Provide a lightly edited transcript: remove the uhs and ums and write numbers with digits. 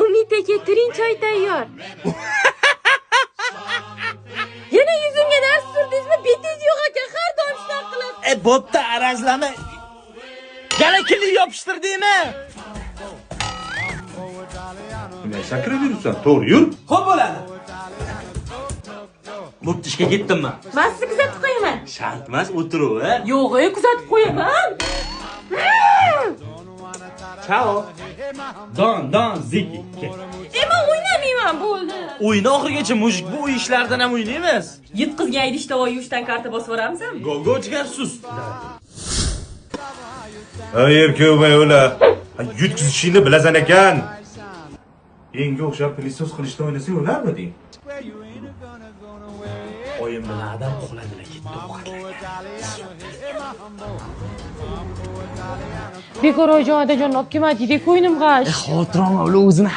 Umidga tirin choy tayyor. Yana yuzimga narsa surdingizmi? Betingiz yo'q ekan, har doim shunaqa qilasiz. Bo'pti, arazlama. Yana kili yopishtirdingmi? Nima shakira yuribsan? To'g'ri yur. Xo'p bo'ladi. Bo'pti, ishga ketdimmi? Men sizni kuzatib qo'yaman. Shart emas, o'tiruv, Yo'q, kuzatib qo'yaman. Ciao. Don, Ziki. Men o'ynamayman, bo'ldi. O'yini oxirigacha mujik bu uy ishlaridan ham o'ynaymiz. Yitqizgan idishda yuvishdan karta bosib yuramizmi? Go jigar sus. Erkak va o'lar. Yutkizishingni bilasan ekan. Enga o'xshab pilisos qilishda o'ynasang o'larmiding? Oyim bilan adam uxladilar, ketdi ovqatlarga. Bekor joyida jon olib kelmadingdek, ko'nglim g'ash. Xotiram ular o'zini